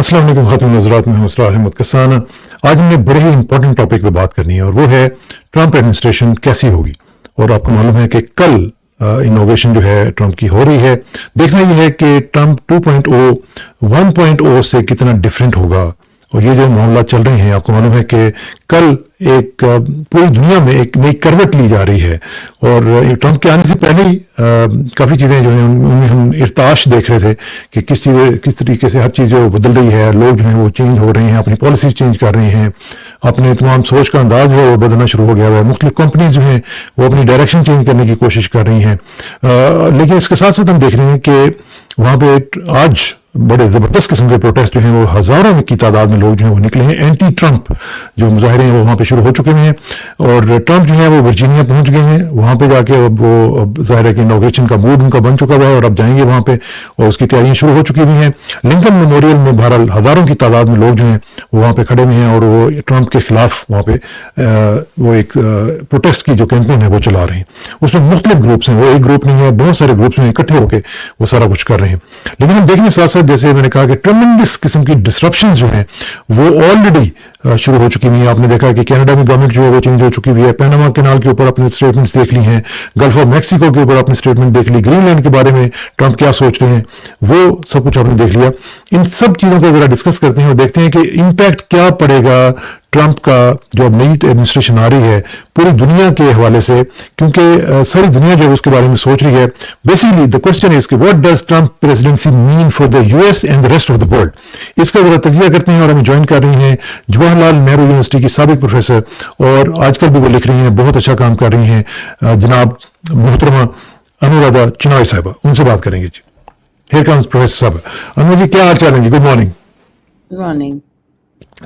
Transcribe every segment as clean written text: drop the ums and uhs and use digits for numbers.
अस्सलाम वालेकुम खातून हज़रात, मैं हूं इसरार अहमद कसाना। आज हमने बड़े ही इंपॉर्टेंट टॉपिक पे बात करनी है और वो है ट्रंप एडमिनिस्ट्रेशन कैसी होगी। और आपको मालूम है कि कल इनोवेशन जो है ट्रंप की हो रही है। देखना यह है कि ट्रंप 2.0 1.0 से कितना डिफरेंट होगा। और ये जो मामला चल रहे हैं, आपको मालूम है कि कल एक पूरी दुनिया में एक नई करवट ली जा रही है। और ट्रंप के आने से पहले ही काफ़ी चीज़ें जो हैं उनमें हम इर्ताश देख रहे थे कि किस तरीके से हर चीज़ जो बदल रही है, लोग जो हैं वो चेंज हो रहे हैं, अपनी पॉलिसीज चेंज कर रहे हैं, अपने तमाम सोच का अंदाज जो है वो बदलना शुरू हो गया है। मुख्तलिफ कंपनीज जो हैं वो अपनी डायरेक्शन चेंज करने की कोशिश कर रही हैं। लेकिन इसके साथ साथ हम देख रहे हैं कि वहाँ पे आज बड़े ज़बरदस्त किस्म के प्रोटेस्ट जो हैं वो हज़ारों की तादाद में लोग जो हैं वो निकले हैं। एंटी ट्रंप जो मुजाहरे हैं वो वहाँ पे शुरू हो चुके हैं और ट्रंप जो है वो वर्जीनिया पहुँच गए हैं। वहाँ पे जाके वो ज़ाहिर है कि इनॉग्रेशन का मूड उनका बन चुका हुआ है और अब जाएंगे वहाँ पे और उसकी तैयारियाँ शुरू हो चुकी हुई हैं। लिंकन मेमोरियल में बहरहाल हज़ारों की तादाद में लोग जो हैं वो वहाँ पे खड़े हुए हैं और वो ट्रंप के खिलाफ वहाँ पे वो एक प्रोटेस्ट की जो कैंपेन है वो चला रहे हैं। उसमें मुख्तलिफ ग्रुप्स हैं, वो एक ग्रुप नहीं है, बहुत सारे ग्रुप्स में इकट्ठे होकर वो सारा कुछ कर रहे हैं। लेकिन हम देखने साथ साथ जैसे मैंने कहा कि ट्रेमेंडस किस्म की डिसरप्शंस जो हैं वो ऑलरेडी शुरू हो चुकी हुई है। आपने देखा कि कनाडा में गवर्नमेंट जो है वो चेंज हो चुकी हुई है। पैनामा कैनाल के ऊपर अपने स्टेटमेंट्स देख ली हैं, गल्फ ऑफ मैक्सिको के ऊपर अपने स्टेटमेंट देख ली, ग्रीनलैंड के बारे में ट्रंप क्या सोच रहे हैं वो सब कुछ आपने देख लिया। इन सब चीज़ों को जरा डिस्कस करते हैं और देखते हैं कि इम्पैक्ट क्या पड़ेगा ट्रंप का जो अब नई एडमिनिस्ट्रेशन आ रही है पूरी दुनिया के हवाले से, क्योंकि सारी दुनिया जो है उसके बारे में सोच रही है। बेसिकली द क्वेश्चन इज कि what does Trump presidency mean for the US and the rest of the world. इसका जरा तजिया करते हैं और हमें ज्वाइन कर रही हैं जवाहरलाल नेहरू यूनिवर्सिटी की साबिक प्रोफेसर और आजकल भी वो लिख रही हैं, बहुत अच्छा काम कर रही हैं, जनाब मोहतरमा अनुराधा चिनॉय साहबा। उनसे बात करेंगे जी। हियर कम्स प्रोफेसर साहब। अनु जी, क्या हाल चाल है जी? Good morning. Good morning.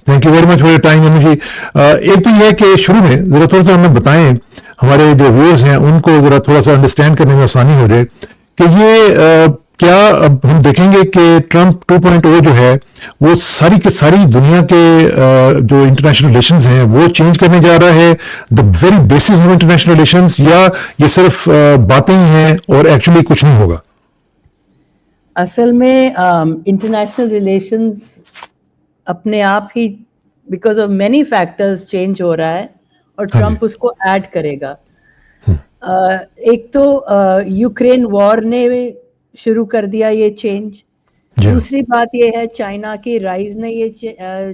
Thank you very much for your time Anu ji. एक तो यह है कि शुरू में जरा थोड़ा सा हमें बताएं, हमारे जो व्यूअर्स हैं उनको जरा थोड़ा सा अंडरस्टैंड करने में आसानी हो जाए कि ये क्या अब हम देखेंगे कि ट्रंप 2.0 जो है वो सारी के सारी दुनिया के जो इंटरनेशनल रिलेशंस हैं वो चेंज करने जा रहा है, the very basis of international relations, या ये सिर्फ बातें ही हैं और एक्चुअली कुछ नहीं होगा? असल में इंटरनेशनल रिलेशंस अपने आप ही because of many factors change हो रहा है और ट्रंप उसको ऐड करेगा। एक तो यूक्रेन वॉर ने शुरू कर दिया ये चेंज। दूसरी बात ये है चाइना की राइज ने ये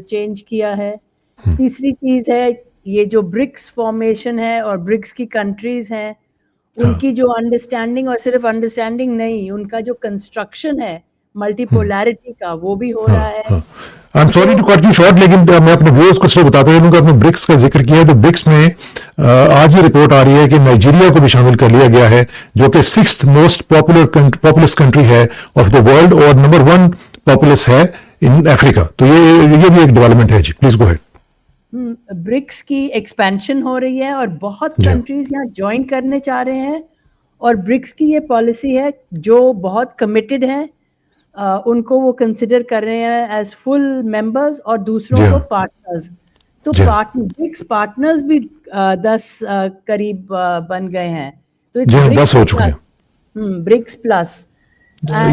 चेंज किया है। तीसरी चीज है ये जो ब्रिक्स फॉर्मेशन है और ब्रिक्स की कंट्रीज हैं उनकी जो अंडरस्टैंडिंग, और सिर्फ अंडरस्टैंडिंग नहीं, उनका जो कंस्ट्रक्शन है मल्टीपोलैरिटी का वो भी हो रहा है। I am sorry to cut you short, लेकिन मैं अपने व्यूअर्स को सिर्फ बताता रहूंगा। आपने ब्रिक्स का जिक्र किया है तो ब्रिक्स में आज ये रिपोर्ट आ रही है कि नाइजीरिया को भी शामिल कर लिया गया है जो कि 6th मोस्ट पॉपुलस कंट्री है ऑफ द वर्ल्ड और नंबर 1 पॉपुलस है इन अफ्रीका। तो ये भी एक डेवलपमेंट है जी। Please go ahead. ब्रिक्स की एक्सपेंशन हो रही है और बहुत कंट्रीज यहाँ ज्वाइन करने चाह रहे हैं और ब्रिक्स की ये पॉलिसी है जो बहुत कमिटेड है। उनको वो कंसिडर कर रहे हैं एज फुल मेंबर्स और दूसरों को पार्टनर्स। तो ब्रिक्स पार्टनर्स भी 10 करीब बन गए हैं। तो 10 हो चुके हैं ब्रिक्स प्लस।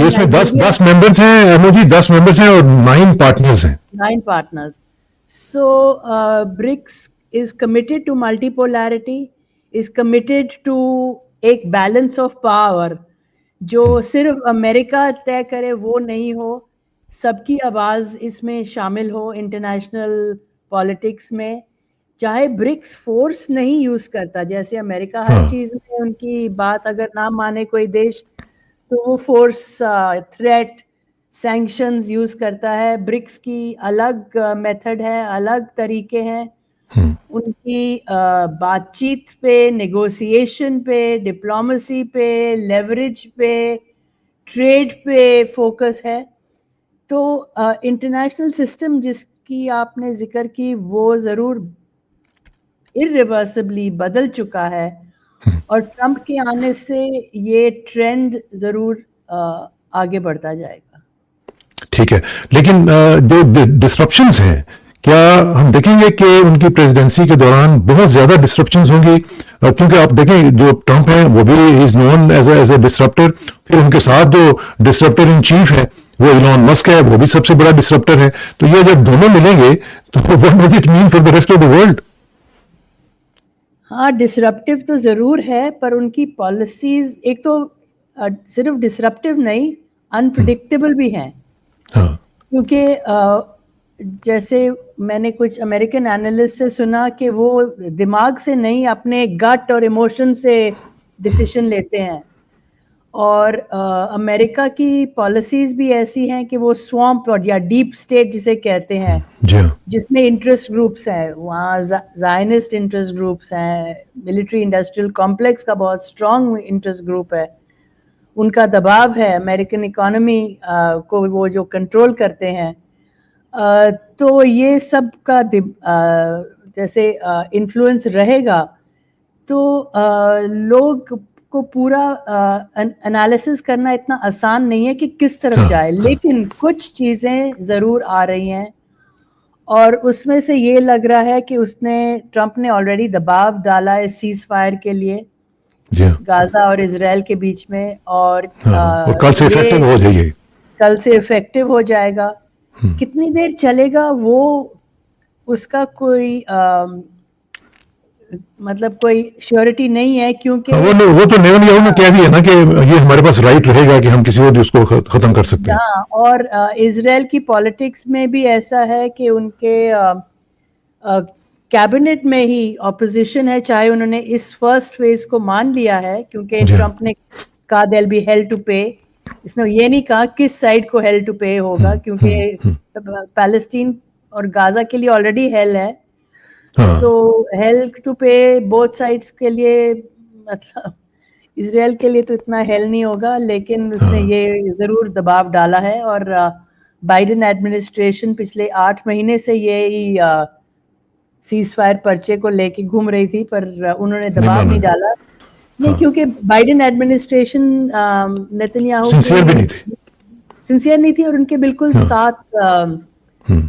इसमें 10 मेंबर्स हैं अनु जी, 10 मेंबर्स हैं और 9 पार्टनर्स हैं। 9 partners. So BRICS is committed to multipolarity, is committed to एक balance of power जो सिर्फ अमेरिका तय करे वो नहीं हो, सबकी आवाज़ इसमें शामिल हो इंटरनेशनल पॉलिटिक्स में। चाहे ब्रिक्स फोर्स नहीं यूज़ करता, जैसे अमेरिका हर चीज़ में उनकी बात अगर ना माने कोई देश तो वो फोर्स, थ्रेट, सैंक्शंस यूज करता है। ब्रिक्स की अलग मेथड है, अलग तरीके हैं। उनकी बातचीत पे, नेगोशिएशन पे, डिप्लोमेसी पे, लेवरेज पे, ट्रेड पे फोकस है। तो इंटरनेशनल सिस्टम जिसकी आपने जिक्र की वो ज़रूर इरिवर्सिबली बदल चुका है और ट्रंप के आने से ये ट्रेंड ज़रूर आगे बढ़ता जाएगा। ठीक है, लेकिन जो डिस्ट्रप्शंस हैं क्या हम देखेंगे कि उनकी प्रेसिडेंसी के दौरान बहुत ज्यादा डिस्ट्रप्शंस होंगी? क्योंकि आप देखें जो ट्रंप है वो भी is known as a disruptor, फिर उनके साथ जो डिस्ट्रप्टर इन चीफ है वो इलॉन मस्क है, वो भी सबसे बड़ा डिसरप्टर है। तो ये जब दोनों मिलेंगे तो what does it mean for the rest of the world? हाँ, डिसरप्टिव तो जरूर है, पर उनकी पॉलिसीज एक तो सिर्फ डिसरप्टिव नहीं, अनप्रिडिक्टेबल भी हैं। हाँ, क्योंकि जैसे मैंने कुछ अमेरिकन एनालिस्ट से सुना कि वो दिमाग से नहीं, अपने गट और इमोशन से डिसीजन लेते हैं। और अमेरिका की पॉलिसीज भी ऐसी हैं कि वो स्वैम्प और या डीप स्टेट जिसे कहते हैं, जी हाँ, जिसमें इंटरेस्ट ग्रुप्स हैं, वहाँ जायनिस्ट इंटरेस्ट ग्रुप्स हैं, मिलिट्री इंडस्ट्रियल कॉम्प्लेक्स का बहुत स्ट्रॉन्ग इंटरेस्ट ग्रुप है, उनका दबाव है अमेरिकन इकोनॉमी को वो जो कंट्रोल करते हैं। तो ये सब का जैसे इन्फ्लुएंस रहेगा, तो लोग को पूरा एनालिसिस करना इतना आसान नहीं है कि किस तरफ हाँ, जाए, हाँ, लेकिन कुछ चीज़ें ज़रूर आ रही हैं। और उसमें से ये लग रहा है कि ट्रम्प ने ऑलरेडी दबाव डाला है सीज फायर के लिए जी हाँ, गाजा और इजराइल के बीच में, और हाँ, और कल से ये इफेक्टिव हो जाइए। कल से इफेक्टिव हो जाएगा। कितनी देर चलेगा वो, उसका कोई मतलब कोई श्योरिटी नहीं है, क्योंकि हाँ, वो तो नेतन्याहू ने कह दिया ना कि ये हमारे पास राइट रहेगा कि हम किसी और उसको खत्म कर सकते हैं। हाँ, और इजराइल की पॉलिटिक्स में भी ऐसा है कि उनके कैबिनेट में ही ऑपोजिशन है, चाहे उन्होंने इस फर्स्ट फेज को मान लिया है, क्योंकि जी हाँ, ट्रम्प ने कहा देयर बी हेल टू पे। इसने ये नहीं कहा किस साइड को हेल टू पे होगा, क्योंकि पैलेस्टीन और गाजा के लिए ऑलरेडी हेल है। हाँ, तो हेल टू पे बोथ साइड्स के लिए, मतलब इजराइल के लिए तो इतना हेल नहीं होगा, लेकिन उसने हाँ, ये जरूर दबाव डाला है। और बाइडेन एडमिनिस्ट्रेशन पिछले 8 महीने से यही सीज फायर पर्चे को लेके घूम रही थी, पर उन्होंने नहीं दबाव माना। नहीं डाला। नहीं, हाँ, क्योंकि बाइडेन एडमिनिस्ट्रेशन नेतन्याहू सिंसियर भी की नहीं थी। सिंसियर नहीं थी, और उनके बिल्कुल हाँ, साथ हम्म।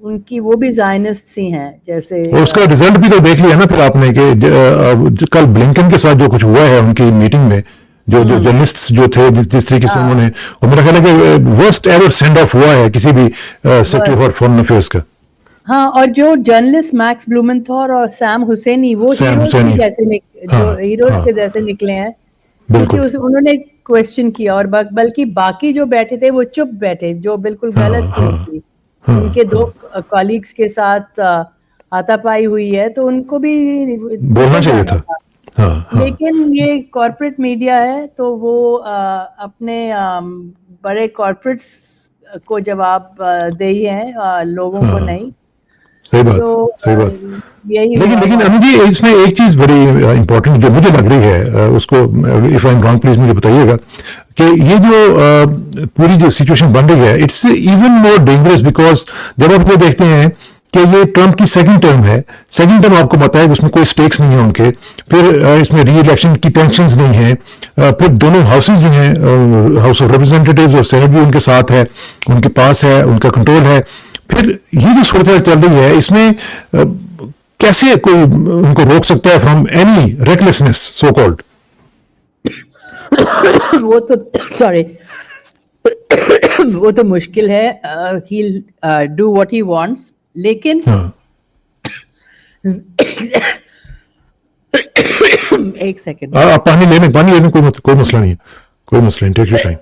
उनकी वो भी जायनिस्ट सी हैं, जैसे और उसका रिजल्ट भी तो देख लिया ना फिर आपने कि कल ब्लिंकन के साथ जो कुछ हुआ है उनकी मीटिंग में, जो जो जर्नलिस्ट जो थे, जिस तरीके से उन्होंने, और मेरा ख्याल है कि वर्स्ट एवर सेंड ऑफ हुआ है किसी भी सेक्रेटरी फॉर फॉरेन अफेयर्स का। हाँ, और जो जर्नलिस्ट मैक्स ब्लूमेंथॉर और सैम हुसैनी, वो सैम हीरोज के हुसैनी। जैसे हाँ, जो हीरोज हाँ, के जैसे निकले हैं, क्योंकि बिल्कुल। उन्होंने क्वेश्चन किया। और बल्कि बाकी जो बैठे थे वो चुप बैठे, जो बिल्कुल हाँ, गलत हाँ, चीज थी। हाँ, उनके दो कॉलीग्स के साथ हाथापाई हुई है, तो उनको भी बोलना निकल चाहिए जाना था। था। हाँ, हाँ, लेकिन ये कॉर्पोरेट मीडिया है, तो वो अपने बड़े कॉर्पोरेट्स को जवाब दे ही हैं, लोगों को हाँ, नहीं। सही बात, तो सही बात। यही लेकिन हुआ लेकिन वहाँ। अनु जी, इसमें एक चीज बड़ी इंपॉर्टेंट जो मुझे लग रही है, उसको if I am wrong please मुझे बताइएगा, कि ये जो पूरी जो सिचुएशन बन रही है, it's even more dangerous because जब आप ये देखते हैं कि ये ट्रम्प की सेकंड टर्म है, सेकंड टर्म आपको पता है कि उसमें कोई स्टेक्स नहीं है उनके, फिर इसमें री इलेक्शन की टेंशन नहीं है, फिर दोनों हाउसेज जो हैं, हाउस ऑफ रिप्रेजेंटेटिव्स और सेनेट भी उनके साथ है, उनके पास है, उनका कंट्रोल है। फिर ये जो सूरत चल रही है, इसमें कैसे कोई उनको रोक सकता है from any recklessness so called? वो तो सॉरी वो तो मुश्किल है। ही डू व्हाट ही वांट्स, लेकिन हाँ, एक सेकंड। आप पानी लेने कोई मसला नहीं है, कोई मसला नहीं, टेक योर टाइम।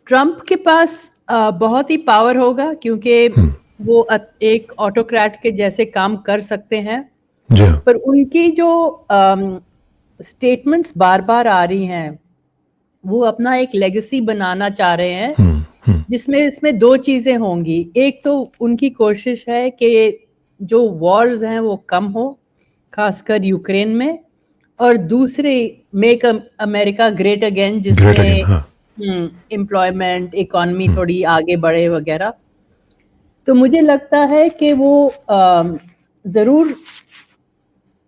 ट्रम्प के पास बहुत ही पावर होगा, क्योंकि वो एक ऑटोक्रेट के जैसे काम कर सकते हैं। जी हाँ, पर उनकी जो स्टेटमेंट्स बार बार आ रही हैं, वो अपना एक लेगेसी बनाना चाह रहे हैं, जिसमें इसमें दो चीजें होंगी। एक तो उनकी कोशिश है कि जो वॉर्स हैं वो कम हो, खासकर यूक्रेन में, और दूसरे make America great again, great again. जिसमें हाँ, एम्प्लॉयमेंट, इकॉनमी थोड़ी आगे बढ़े वगैरह। तो मुझे लगता है कि वो जरूर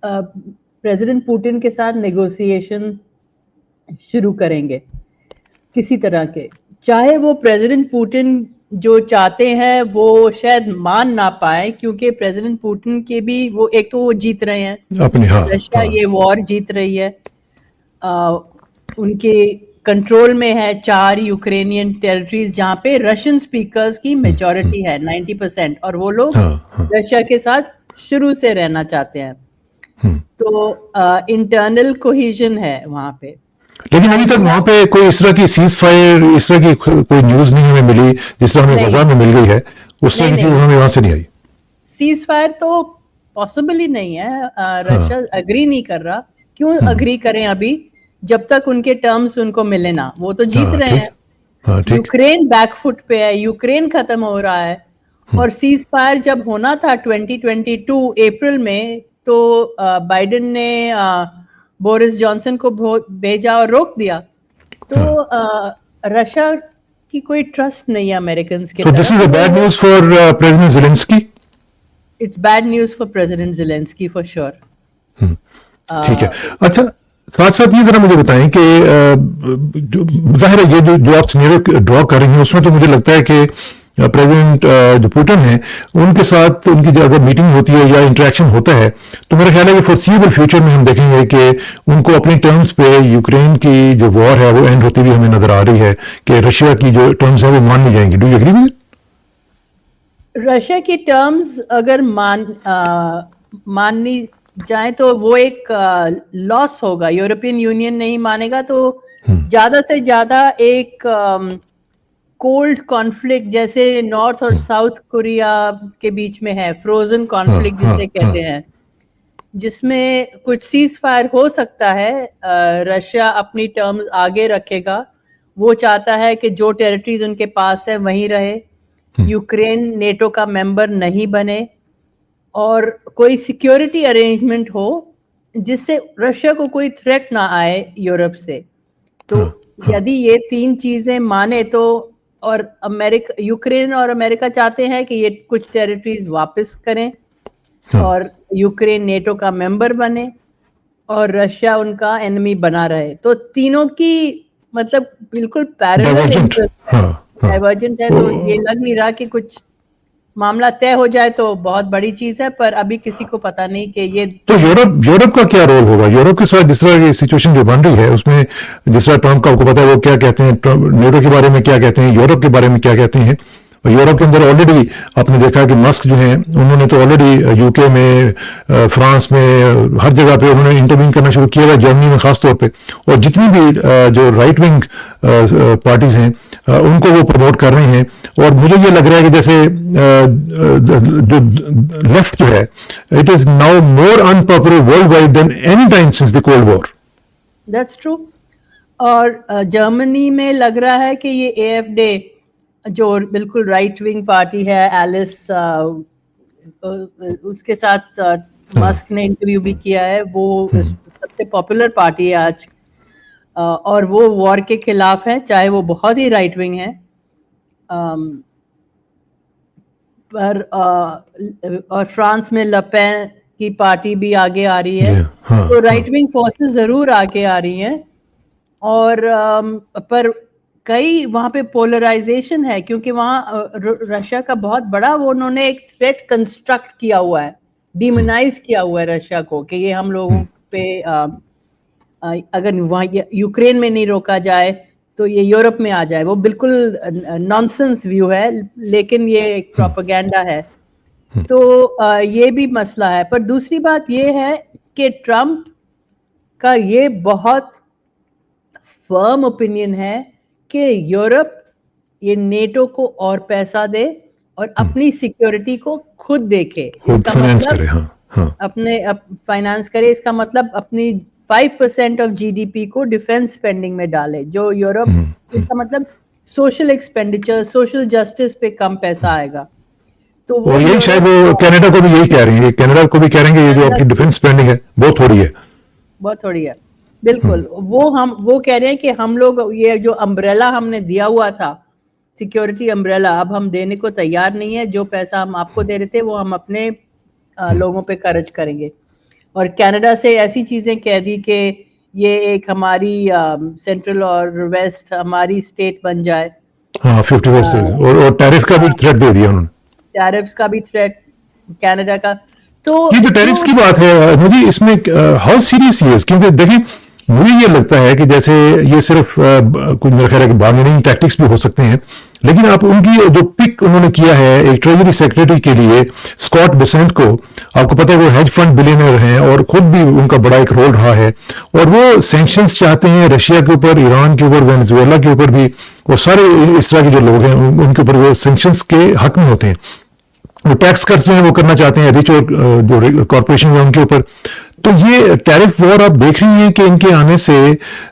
प्रेसिडेंट पुतिन के साथ नेगोशिएशन शुरू करेंगे किसी तरह के, चाहे वो प्रेसिडेंट पुतिन जो चाहते हैं वो शायद मान ना पाए, क्योंकि प्रेसिडेंट पुतिन के भी वो एक तो वो जीत रहे हैं, अपनी, हाँ रशिया हाँ ये वॉर जीत रही है, उनके कंट्रोल में है 4 यूक्रेनियन टेरिटरीज जहाँ पे रशियन स्पीकर्स की मेजॉरिटी है 90%, और वो लोग हाँ हाँ रशिया के साथ शुरू से रहना चाहते हैं। तो इंटरनल कोहेजन है वहाँ पे। लेकिन अभी तक वहां पे कोई इस तरह की सीज फायर, इस तरह की कोई न्यूज नहीं हमें मिली जिस तरह हमें नहीं गजा में मिल गई है, उस तरह नहीं की चीज नहीं, हमें वहां से नहीं आई। सीज फायर तो पॉसिबल ही नहीं है। हाँ रशिया अग्री नहीं कर रहा। क्यों अग्री करें अभी, जब तक उनके टर्म्स उनको मिले ना? वो तो जीत हाँ रहे ठीक, हैं। हाँ ठीक। यूक्रेन बैकफुट पे है, यूक्रेन खत्म हो रहा है। और सीज फायर जब होना था 2022 अप्रैल में, तो बाइडेन ने बोरिस जॉनसन को भेजा और रोक दिया। तो हाँ, रशिया की कोई ट्रस्ट नहीं है अमेरिकन की सो दिस तरफ। इज अ बैड वो news for president Zelensky. It's bad news for president Zelensky for sure. ठीक है। अच्छा, साथ साथ ये जरा मुझे बताएं कि जाहिर है ये जो आप सिनेरियो ड्रॉ कर रही हैं उसमें तो मुझे लगता है कि प्रेसिडेंट जो पुतिन है उनके साथ उनकी जो अगर मीटिंग होती है या इंटरेक्शन होता है तो मेरा ख्याल है कि फोर्सिएबल फ्यूचर में हम देखेंगे कि उनको अपने टर्म्स पे यूक्रेन की जो वॉर है वो एंड होती हुई हमें नजर आ रही है कि रशिया की जो टर्म्स है वो मान ली जाएंगी। Do you agree with? Russia की टर्म्स अगर माननी जाए तो वो एक लॉस होगा। यूरोपियन यूनियन नहीं मानेगा तो ज्यादा से ज्यादा एक कोल्ड कॉन्फ्लिक्ट जैसे नॉर्थ और साउथ कोरिया के बीच में है, फ्रोजन हाँ कॉन्फ्लिक्ट हाँ जिसे हाँ कहते हैं, जिसमें कुछ सीज फायर हो सकता है। रशिया अपनी टर्म्स आगे रखेगा। वो चाहता है कि जो टेरिटरीज उनके पास है वहीं रहे, यूक्रेन नेटो का मेंबर नहीं बने, और कोई सिक्योरिटी अरेंजमेंट हो जिससे रशिया को कोई थ्रेट ना आए यूरोप से। तो हाँ हाँ यदि ये 3 चीजें माने तो, और अमेरिका, यूक्रेन और अमेरिका चाहते हैं कि ये कुछ टेरिटरीज वापस करें हाँ। और यूक्रेन नेटो का मेंबर बने और रशिया उनका एनिमी बना रहे, तो तीनों की मतलब बिल्कुल पैरेलल डाइवर्जेंट। इंटरेस्ट है, हाँ हाँ। डाइवर्जेंट है। तो ये लग नहीं रहा कि कुछ मामला तय हो जाए तो बहुत बड़ी चीज है, पर अभी किसी को पता नहीं कि ये तो यूरोप यूरोप का क्या रोल होगा? यूरोप के साथ जिस तरह की सिचुएशन जो बन रही है उसमें जिस तरह ट्रंप का आपको पता है वो क्या कहते हैं, नेटो के बारे में क्या कहते हैं, यूरोप के बारे में क्या कहते हैं। और यूरोप के अंदर ऑलरेडी आपने देखा कि मस्क जो हैं उन्होंने तो ऑलरेडी यूके में, फ्रांस में, हर जगह पे उन्होंने इंटरवीन करना शुरू किया है, जर्मनी में खास तौर पे। और जितनी भी जो राइट विंग पार्टीज हैं उनको वो प्रमोट कर रहे हैं। और मुझे ये लग रहा है कि जैसे जो लेफ्ट जो है it is now more unpopular worldwide than any time since the cold war. That's true. और जर्मनी में लग रहा है कि ये एएफडे जो बिल्कुल राइट विंग पार्टी है, एलिस उसके साथ मस्क ने इंटरव्यू भी किया है, वो सबसे पॉपुलर पार्टी है आज। और वो वॉर के खिलाफ है, चाहे वो बहुत ही राइट विंग है। पर और फ्रांस में लपेन की पार्टी भी आगे आ रही है। हाँ तो राइट विंग फोर्सेस जरूर आगे आ रही हैं। और पर कई वहाँ पे पोलराइजेशन है, क्योंकि वहाँ रशिया का बहुत बड़ा वो उन्होंने एक थ्रेट कंस्ट्रक्ट किया हुआ है, डिमोनाइज किया हुआ है रशिया को, कि ये हम लोगों पे अगर वहाँ यूक्रेन में नहीं रोका जाए तो ये यूरोप में आ जाए। वो बिल्कुल नॉनसेंस व्यू है, लेकिन ये एक प्रोपेगेंडा है। तो ये भी मसला है। पर दूसरी बात ये है कि ट्रम्प का ये बहुत फर्म ओपिनियन है कि यूरोप ये नेटो को और पैसा दे और अपनी सिक्योरिटी को खुद देखे। खुद इसका फाइनेंस मतलब करे। हाँ हाँ अपने फाइनेंस करे। इसका मतलब अपनी 5% ऑफ जीडीपी को डिफेंस स्पेंडिंग में डाले, जो यूरोप, इसका मतलब सोशल एक्सपेंडिचर, सोशल जस्टिस पे कम पैसा आएगा। तो वो और यही शायद यूरोप वो कनाडा को भी यही कह रहे हैं, कनाडा को भी कह रहे हैं कि ये जो आपकी डिफेंस स्पेंडिंग है बहुत थोड़ी है। बहुत थोड़ी है, बिल्कुल। वो कह रहे हैं कि हम लोग ये जो अम्ब्रेला हमने दिया हुआ था, सिक्योरिटी अम्ब्रेला, अब हम देने को तैयार नहीं है। जो पैसा हम आपको दे रहे थे वो हम अपने लोगों पे खर्च करेंगे। और कनाडा से ऐसी चीजें कह दी कि ये एक हमारी सेंट्रल और वेस्ट हमारी स्टेट बन जाए। हाँ 50% और टैरिफ का भी थ्रेट दे दिया उन्होंने। टैरिफ्स का भी थ्रेट कनाडा का। तो ये जो टैरिफ्स की बात है मुझे इसमें हाउ सीरियस ये है, क्योंकि देखिए मुझे ये लगता है कि जैसे ये सिर्फ कुछ मेरा ख्याल है कि बार्गेनिंग टैक्टिक्स भी हो सकते हैं, लेकिन आप उनकी जो पिक उन्होंने किया है एक ट्रेजरी सेक्रेटरी के लिए स्कॉट बेसेंट को, आपको पता है वो हेज फंड बिलियनर हैं और खुद भी उनका बड़ा एक रोल रहा है, और वो सैंक्शंस चाहते हैं रशिया के ऊपर, ईरान के ऊपर, वेनेजुएला के ऊपर भी, और सारे इस तरह के जो लोग हैं उनके ऊपर वो सैंक्शंस के हक में होते हैं। वो टैक्स कट्स जो है वो करना चाहते हैं रिच और जो कॉर्पोरेशन है उनके ऊपर। तो ये टैरिफ वॉर आप देख रही हैं कि इनके आने से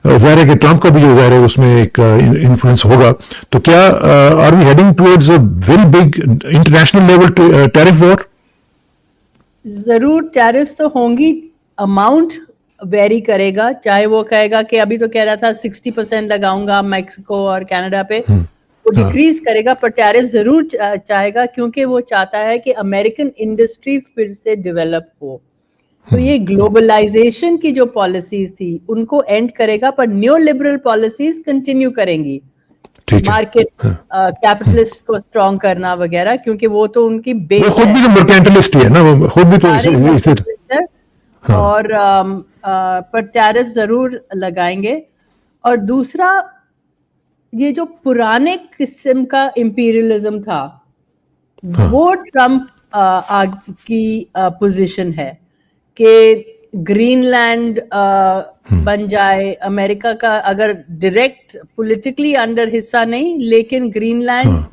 जाहिर है कि ट्रंप का भी जो जाहिर है उसमें एक इन्फ्लुएंस होगा, तो क्या are we heading towards a very big international level tariff war? जरूर टैरिफ्स तो होंगी, अमाउंट वेरी करेगा, चाहे वो कहेगा कि अभी तो कह रहा था 60% लगाऊंगा मैक्सिको और कनाडा पे, वो डिक्रीज करेगा, पर टैरिफ जरूर चाहेगा, क्योंकि वो चाहता है कि अमेरिकन इंडस्ट्री फिर से डेवलप हो। तो ये ग्लोबलाइजेशन की जो पॉलिसीज थी उनको एंड करेगा, पर न्यू लिबरल पॉलिसीज कंटिन्यू करेंगी, मार्केट कैपिटलिस्ट को स्ट्रॉन्ग करना वगैरह, क्योंकि वो तो उनकी बेस है। वो खुद भी तो मर्केंटलिस्ट ही है ना, वो खुद भी तो इसे और पर टैरिफ जरूर लगाएंगे। और दूसरा, ये जो पुराने किस्म का इंपीरियलिज्म था, वो ट्रम्प की पोजीशन है कि ग्रीनलैंड बन जाए अमेरिका का, अगर डायरेक्ट पॉलिटिकली अंडर हिस्सा नहीं, लेकिन ग्रीनलैंड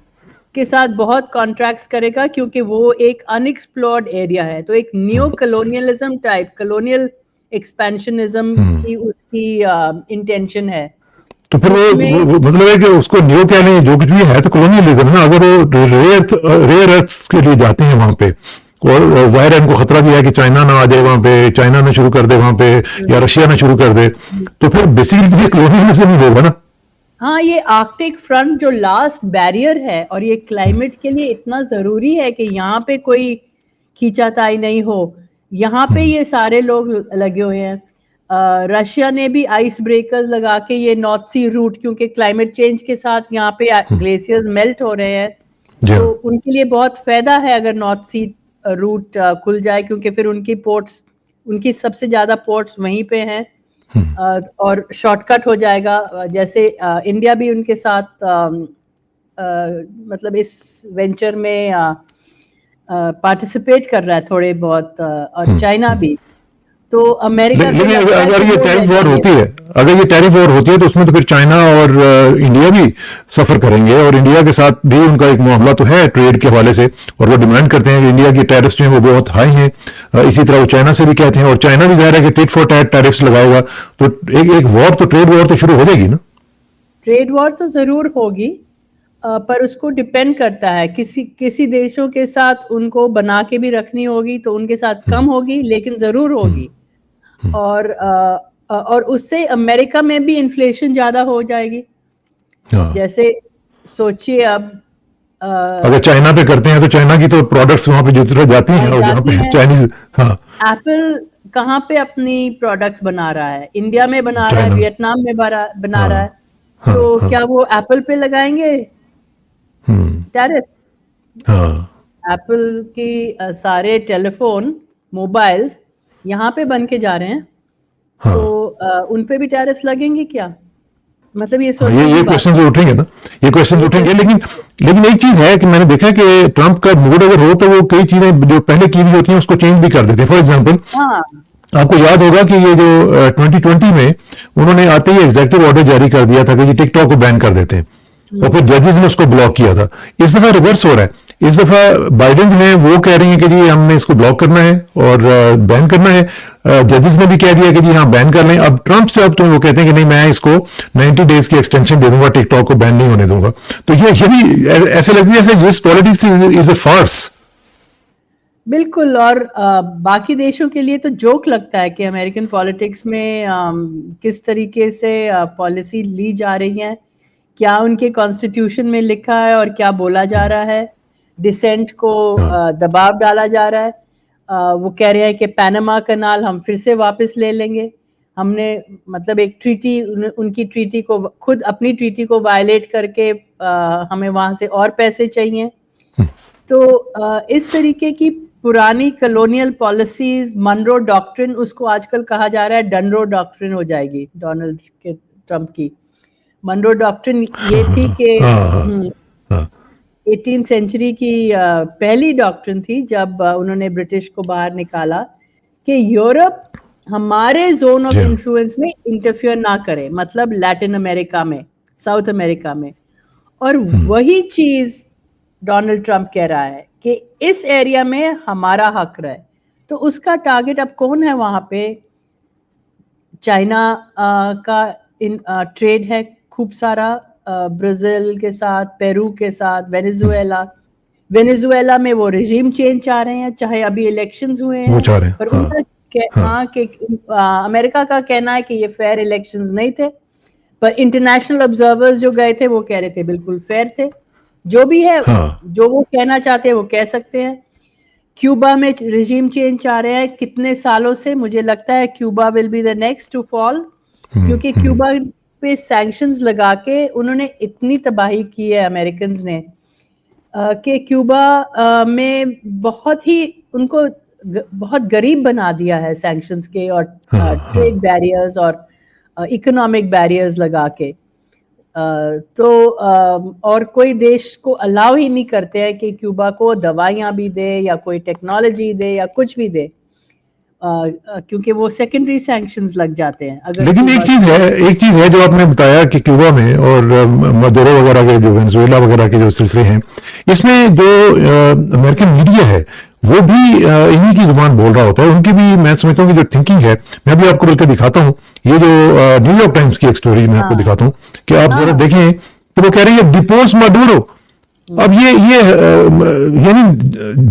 के साथ बहुत कॉन्ट्रैक्ट्स करेगा, क्योंकि वो एक अनएक्सप्लोर्ड एरिया है। तो एक new colonialism type, colonial expansionism की उसकी इंटेंशन है। तो फिर वो मतलब है कि उसको न्यू कह लें, जो कुछ भी है तो कॉलोनियलिज्म ना। अगर वो रेयर अर्थ्स के लिए जाते हैं वहां पे, और जाहिर है इनको खतरा भी है कि चाइना ना आ जाए वहां पे, चाइना ना शुरू कर दे वहां पे, या रशिया ना शुरू कर दे, तो फिर बेसिकली ये कॉलोनियलिज्म ही होगा ना। हाँ, ये आर्कटिक फ्रंट जो लास्ट बैरियर है, और ये क्लाइमेट के लिए इतना जरूरी है कि यहाँ पे कोई खींचाताई नहीं हो, यहाँ पे ये सारे लोग लगे हुए हैं। रशिया ने भी आइस ब्रेकर्स लगा के ये नॉर्थ सी रूट, क्योंकि क्लाइमेट चेंज के साथ यहाँ पे ग्लेशियर्स मेल्ट हो रहे हैं, तो उनके लिए बहुत फायदा है अगर नॉर्थ सी रूट खुल जाए, क्योंकि फिर उनकी पोर्ट्स, उनकी सबसे ज्यादा पोर्ट्स वहीं पे हैं, और शॉर्टकट हो जाएगा। जैसे इंडिया भी उनके साथ मतलब इस वेंचर में पार्टिसिपेट कर रहा है थोड़े बहुत, और चाइना भी। तो अमेरिका, लेकिन अगर ये टैरिफ वॉर होती है, अगर ये टैरिफ वॉर होती है तो उसमें तो फिर चाइना और इंडिया भी सफर करेंगे, और इंडिया के साथ भी उनका एक मामला तो है ट्रेड के हवाले से, और वो डिमांड करते हैं कि इंडिया की टैरिफ्स जो हैं वो बहुत हाई हैं। इसी तरह वो चाइना से भी कहते हैं, और चाइना भी जाहिर है कि टिट फॉर टैट टैरिफ्स लगाएगा, तो एक वॉर तो, ट्रेड वॉर तो शुरू हो जाएगी ना। ट्रेड वॉर तो जरूर होगी, पर उसको डिपेंड करता है, किसी देशों के साथ उनको बना के भी रखनी होगी तो उनके साथ कम होगी, लेकिन जरूर होगी। और उससे अमेरिका में भी इन्फ्लेशन ज्यादा हो जाएगी। जैसे सोचिए, अब अगर चाइना पे करते हैं तो चाइना की तो प्रोडक्ट्स वहां पे जितना जाती हैं, और यहाँ पे चाइनीज। एप्पल कहाँ पे अपनी प्रोडक्ट्स बना रहा है? इंडिया में बना रहा है, वियतनाम में बना रहा है, तो क्या वो एप्पल पे लगाएंगे टैरिफ्स? एप्पल की सारे टेलीफोन, मोबाइल्स यहाँ पे बन के जा रहे हैं, तो उन पे भी टैरिफ्स लगेंगे क्या? मतलब ये क्वेश्चन उठेंगे ना, ये क्वेश्चन उठेंगे। लेकिन एक चीज है कि मैंने देखा कि ट्रंप का मूड अगर हो तो वो कई चीजें जो पहले की हुई होती हैं उसको चेंज भी कर देते हैं। फॉर एग्जांपल, आपको याद होगा कि ये जो 2020 में उन्होंने आते ही एग्जीक्यूटिव ऑर्डर जारी कर दिया था कि ये टिकटॉक को बैन कर देते हैं, और फिर जजेस ने उसको ब्लॉक किया था। इस दफा रिवर्स हो रहा है, इस दफा बाइडेन जो है वो कह रही है कि जी हमने इसको ब्लॉक करना है और बैन करना है। जजेस ने भी कह दिया कि जी हाँ बैन कर लें। अब ट्रंप से अब तो वो कहते हैं कि नहीं, मैं इसको 90 डेज की एक्सटेंशन दे दूंगा, टिकटॉक को बैन नहीं होने दूंगा। तो ये भी ऐसे लगती है जैसे US politics is a farce. बिल्कुल। और बाकी देशों के लिए तो जोक लगता है कि अमेरिकन पॉलिटिक्स में किस तरीके से पॉलिसी ली जा रही है, क्या उनके कॉन्स्टिट्यूशन में लिखा है और क्या बोला जा रहा है। डिसेंट को दबाव डाला जा रहा है। वो कह रहे हैं कि पैनामा कनाल हम फिर से वापस ले लेंगे। हमने मतलब एक ट्रीटी उनकी ट्रीटी को खुद अपनी ट्रीटी को वायलेट करके हमें वहां से और पैसे चाहिए। तो इस तरीके की पुरानी कॉलोनियल पॉलिसीज, मनरो डॉक्ट्रिन, उसको आजकल कहा जा रहा है डनरो डॉक्ट्रिन हो जाएगी डोनाल्ड के ट्रम्प की। मनरो डॉक्ट्रिन ये थी कि 18th सेंचुरी की पहली डॉक्ट्रिन थी जब उन्होंने ब्रिटिश को बाहर निकाला कि यूरोप हमारे जोन ऑफ इन्फ्लुएंस में इंटरफियर ना करे, मतलब लैटिन अमेरिका में, साउथ अमेरिका में। और वही चीज डोनाल्ड ट्रंप कह रहा है कि इस एरिया में हमारा हक रहे। तो उसका टारगेट अब कौन है वहां पे? चाइना का ट्रेड है खूब सारा, ब्राजील के साथ, पेरू के साथ, वेनेजुएला में वो रिजीम चेंज चाह रहे हैं, चाहे अभी इलेक्शंस हुए हैं, पर उनका अमेरिका का कहना है कि ये फेयर इलेक्शंस नहीं थे, पर इंटरनेशनल ऑब्जर्वर्स जो गए थे वो कह रहे थे बिल्कुल फेयर थे। जो भी है, जो वो कहना चाहते हैं वो कह सकते हैं। क्यूबा में रिजीम चेंज चाह रहे हैं कितने सालों से, मुझे लगता है Cuba will be the next to fall, क्योंकि क्यूबा पे सैंक्शंस लगा के उन्होंने इतनी तबाही की है अमेरिकन्स ने कि क्यूबा में बहुत ही उनको बहुत गरीब बना दिया है सैंक्शंस के और ट्रेड बैरियर्स और इकोनॉमिक बैरियर्स लगा के। तो और कोई देश को अलाउ ही नहीं करते हैं कि क्यूबा को दवाइयाँ भी दे या कोई टेक्नोलॉजी दे या कुछ भी दे, क्योंकि वो सेकेंडरी सैंक्शंस लग जाते हैं। अगर लेकिन एक चीज है जो आपने बताया कि क्यूबा में और मदुरो वगैरह के जो वेनेजुएला वगैरह के जो सिलसिले हैं, इसमें जो अमेरिकन मीडिया है वो भी इन्हीं की जुबान बोल रहा होता है। उनकी भी मैं समझता हूँ कि जो थिंकिंग है, मैं भी आपको बल्कि दिखाता हूँ, ये जो न्यूयॉर्क टाइम्स की एक स्टोरी मैं आपको दिखाता हूँ कि आप जरा देखें, तो वो कह रही है डिपोज मडुरो। अब ये यानी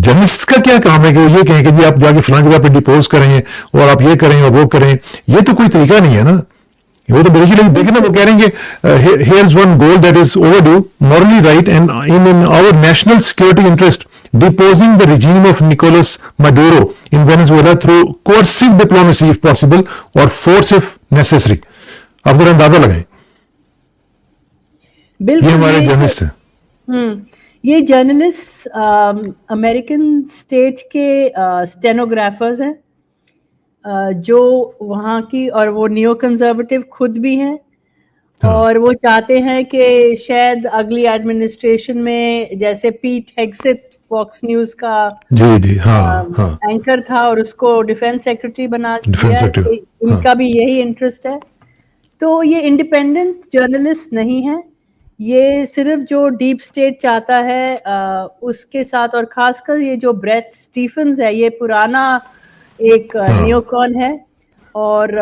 जर्नलिस्ट का क्या काम है कि वो ये कहें कि जी आप जाके फलां जगह पे डिपोज करें और आप ये करें और वो करें? ये तो कोई तरीका नहीं है ना। वो तो बेसिकली देखें ना, वो कह रहे हैं here's one goal that is overdue, morally right and in our national security interest, deposing the regime of Nicolas Maduro in Venezuela through coercive diplomacy if possible or force if necessary। आप जरा अंदाजा लगाएं। ये हमारे journalist हैं। ये journalist American state के stenographers हैं, जो वहाँ की, और वो नियो कंजर्वेटिव खुद भी हैं, और वो चाहते हैं कि शायद अगली एडमिनिस्ट्रेशन में, जैसे पीट हेग्सेथ फॉक्स न्यूज का एंकर था और उसको डिफेंस सेक्रेटरी बना दिया, इनका भी यही इंटरेस्ट है। तो ये इंडिपेंडेंट जर्नलिस्ट नहीं है, ये सिर्फ जो डीप स्टेट चाहता है उसके साथ, और खासकर ये जो ब्रेट स्टीफन्स है, ये पुराना एक न्योकॉन है। और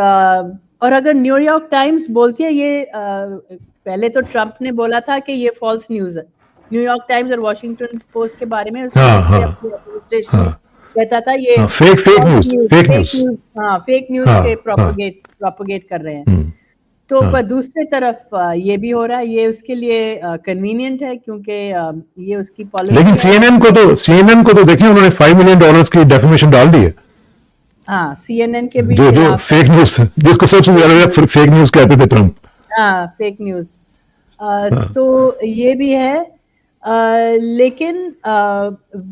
अगर न्यूयॉर्क टाइम्स बोलती है ये, पहले तो ट्रंप ने बोला था कि ये फॉल्स न्यूज है, न्यूयॉर्क टाइम्स और वॉशिंगटन पोस्ट के बारे में एडमिनिस्ट्रेशन कहता था ये फेक न्यूज के प्रोपोगेट कर रहे हैं। तो पर दूसरी तरफ ये भी हो रहा है, ये उसके लिए कन्वीनियंट है क्योंकि ये उसकी पॉलिसी। लेकिन सीएनएन को तो देखिए, उन्होंने $5 मिलियन की डेफिमेशन डाल दी है। हाँ, सीएनएन के भी जो फेक न्यूज, जिसको सबसे ज्यादा फेक न्यूज कहते थे ट्रम्प। हाँ, फेक न्यूज। तो ये भी है, लेकिन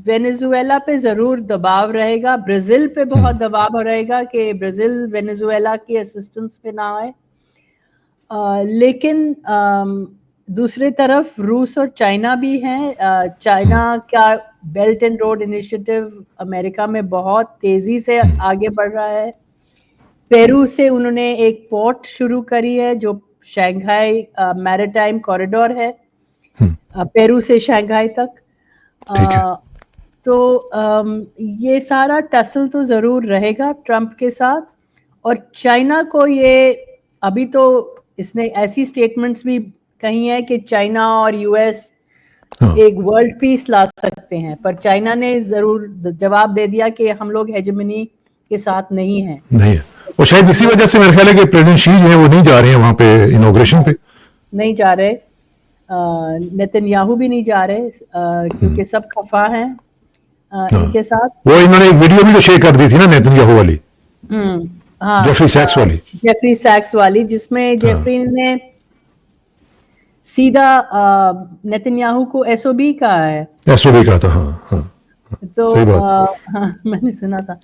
वेनेजुएला पे जरूर दबाव रहेगा, ब्राजील पे बहुत दबाव रहेगा कि ब्राजील वेनेजुएला की असिस्टेंस पे ना आए। लेकिन दूसरी तरफ रूस और चाइना भी हैं। चाइना का belt and road initiative America में बहुत तेजी से आगे बढ़ रहा है। पेरू से उन्होंने एक पोर्ट शुरू करी है जो शंघाई मैरीटाइम कॉरिडोर है, पेरू से शंघाई तक। तो ये सारा टसल तो जरूर रहेगा ट्रंप के साथ। और चाइना को ये अभी तो इसने ऐसी स्टेटमेंट्स भी कही है कि चाइना और यूएस एक वर्ल्ड पीस ला सकते हैं, पर चाइना ने जरूर जवाब दे दिया कि हम लोग हेजेमनी के साथ नहीं है। और शायद इसी वजह से मेरे ख्याल है कि प्रेसिडेंट शी जो है वो नहीं जा रहे हैं वहां पे इनॉग्रेशन पे, नहीं जा रहे। नेतन्याहू भी नहीं जा रहे क्योंकि सब खफा हैं इनके साथ। वो इन्होंने एक वीडियो भी तो शेयर कर दी थी ना नेतन्याहू वाली। हाँ, जेफरी सैक्स वाली। जेफरी सैक्स वाली, जिसमें जेफरी ने सीधा नेतन्याहू को एसओबी कहा है। एसओबी का था, हाँ हाँ, तो सही बात। हाँ, मैंने सुना था।